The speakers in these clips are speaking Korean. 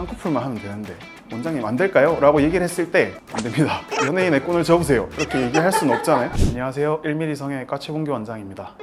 쌍꺼풀만 하면 되는데 원장님 안 될까요? 라고 얘기를 했을 때 안 됩니다. 연예인의 꾼을 접으세요. 이렇게 얘기할 수는 없잖아요. 안녕하세요. 1mm 성형외과 최봉규 원장입니다.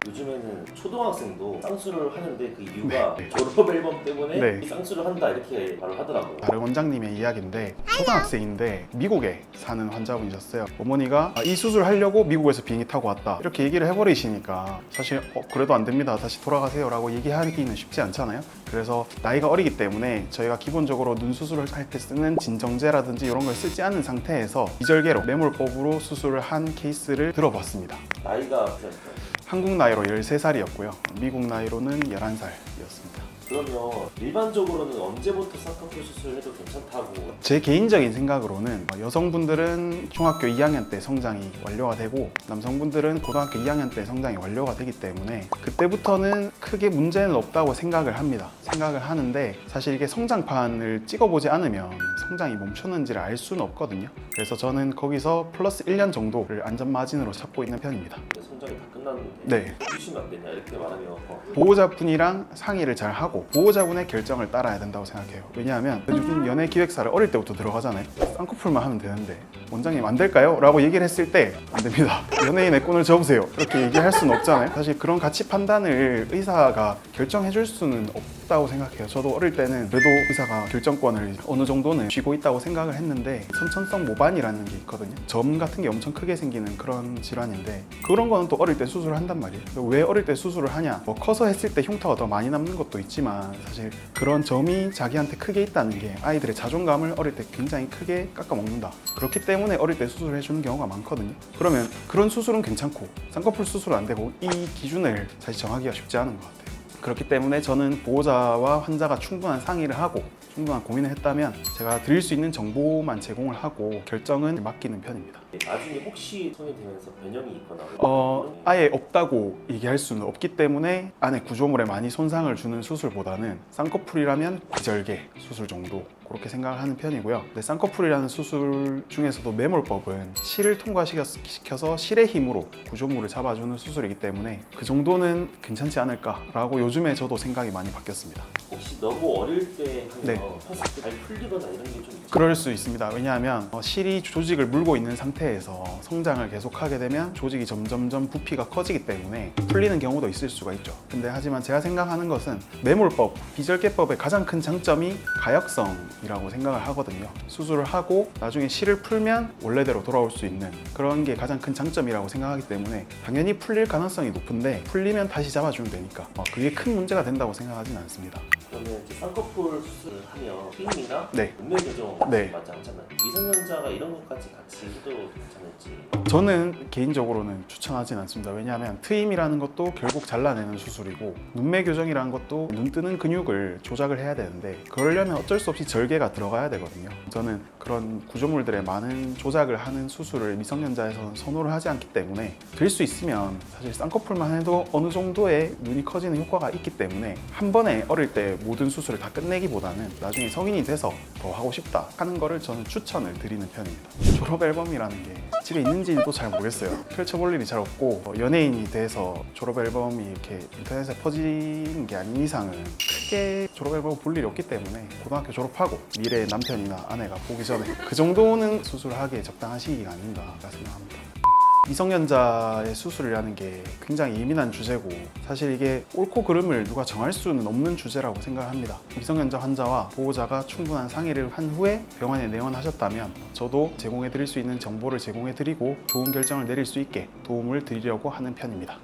요즘에는 초등학생도 쌍수를 하는데 그 이유가 네. 졸업 앨범 때문에 네. 이 쌍수를 한다 이렇게 말을 하더라고요. 다른 원장님의 이야기인데 초등학생인데 미국에 사는 환자분이셨어요. 어머니가 이 수술을 하려고 미국에서 비행기 타고 왔다 이렇게 얘기를 해버리시니까 사실 그래도 안 됩니다. 다시 돌아가세요 라고 얘기하기는 쉽지 않잖아요. 그래서 나이가 어리기 때문에 저희가 기본적으로 눈 수술을 할 때 쓰는 진정제라든지 이런 걸 쓰지 않은 상태에서 비절개로 매몰법으로 수술을 한 케이스를 들어봤습니다. 나이가 비슷해요. 한국 나이로 13살이었고요. 미국 나이로는 11살이었습니다. 그러면 일반적으로는 언제부터 쌍꺼풀 수술을 해도 괜찮다고? 제 개인적인 생각으로는 여성분들은 중학교 2학년 때 성장이 완료가 되고 남성분들은 고등학교 2학년 때 성장이 완료가 되기 때문에 그때부터는 크게 문제는 없다고 생각을 합니다. 생각을 하는데 사실 이게 성장판을 찍어보지 않으면 성장이 멈췄는지를 알 수는 없거든요. 그래서 저는 거기서 플러스 1년 정도를 안전마진으로 잡고 있는 편입니다. 성장이 다 끝났는데 네. 해주시면 안 되냐 이렇게 말하면 보호자분이랑 상의를 잘 하고 보호자분의 결정을 따라야 된다고 생각해요. 왜냐하면 요즘 연예 기획사를 어릴 때부터 들어가잖아요. 쌍꺼풀만 하면 되는데 원장님 안 될까요? 라고 얘기를 했을 때 안 됩니다. 연예인의 꾼을 접으세요. 이렇게 얘기할 수는 없잖아요. 사실 그런 가치 판단을 의사가 결정해 줄 수는 없다고 생각해요. 저도 어릴 때는 그래도 의사가 결정권을 어느 정도는 쥐고 있다고 생각을 했는데 선천성 모반이라는 게 있거든요. 점 같은 게 엄청 크게 생기는 그런 질환인데 그런 거는 또 어릴 때 수술을 한단 말이에요. 왜 어릴 때 수술을 하냐? 커서 했을 때 흉터가 더 많이 남는 것도 있지만 사실 그런 점이 자기한테 크게 있다는 게 아이들의 자존감을 어릴 때 굉장히 크게 깎아먹는다. 그렇기 때문에 어릴 때 수술을 해주는 경우가 많거든요. 그러면 그런 수술은 괜찮고 쌍꺼풀 수술은 안 되고 이 기준을 사실 정하기가 쉽지 않은 것 같아요. 그렇기 때문에 저는 보호자와 환자가 충분한 상의를 하고 충분한 고민을 했다면 제가 드릴 수 있는 정보만 제공을 하고 결정은 맡기는 편입니다. 나중에 혹시 성이 되면서 변형이 있거나 아예 없다고 얘기할 수는 없기 때문에 안에 구조물에 많이 손상을 주는 수술보다는 쌍꺼풀이라면 비절개 수술 정도 그렇게 생각을 하는 편이고요. 근데 쌍꺼풀이라는 수술 중에서도 매몰법은 실을 통과시켜서 실의 힘으로 구조물을 잡아주는 수술이기 때문에 그 정도는 괜찮지 않을까라고 요즘에 저도 생각이 많이 바뀌었습니다. 혹시 너무 어릴 때 하면 네. 팠을 때 잘 풀리거나 이런 게 좀 있죠? 그럴 수 있습니다. 왜냐하면 실이 조직을 물고 있는 상태에서 성장을 계속하게 되면 조직이 점점점 부피가 커지기 때문에 풀리는 경우도 있을 수가 있죠. 근데 하지만 제가 생각하는 것은 매몰법, 비절개법의 가장 큰 장점이 가역성이라고 생각을 하거든요. 수술을 하고 나중에 실을 풀면 원래대로 돌아올 수 있는 그런 게 가장 큰 장점이라고 생각하기 때문에 당연히 풀릴 가능성이 높은데 풀리면 다시 잡아주면 되니까 그게 큰 문제가 된다고 생각하진 않습니다. 그러면 이제 쌍꺼풀 수술을 하면 트임이나 네. 눈매 교정 네. 맞지 않잖아요. 미성년자가 이런 것까지 같이 해도 괜찮을지. 저는 개인적으로는 추천하진 않습니다. 왜냐하면 트임이라는 것도 결국 잘라내는 수술이고 눈매 교정이라는 것도 눈 뜨는 근육을 조작을 해야 되는데 그러려면 어쩔 수 없이 절개가 들어가야 되거든요. 저는 그런 구조물들의 많은 조작을 하는 수술을 미성년자에서는 선호를 하지 않기 때문에 될 수 있으면 사실 쌍꺼풀만 해도 어느 정도의 눈이 커지는 효과가 있기 때문에 한 번에 어릴 때 모든 수술을 다 끝내기보다는 나중에 성인이 돼서 더 하고 싶다 하는 거를 저는 추천을 드리는 편입니다. 졸업 앨범이라는 게 집에 있는지도 잘 모르겠어요. 펼쳐볼 일이 잘 없고 연예인이 돼서 졸업 앨범이 이렇게 인터넷에 퍼지는 게 아닌 이상은 크게 졸업 앨범을 볼 일이 없기 때문에 고등학교 졸업하고 미래의 남편이나 아내가 보기 전에 그 정도는 수술을 하기에 적당한 시기가 아닌가 생각합니다. 미성년자의 수술이라는 게 굉장히 예민한 주제고 사실 이게 옳고 그름을 누가 정할 수는 없는 주제라고 생각합니다. 미성년자 환자와 보호자가 충분한 상의를 한 후에 병원에 내원하셨다면 저도 제공해 드릴 수 있는 정보를 제공해 드리고 좋은 결정을 내릴 수 있게 도움을 드리려고 하는 편입니다.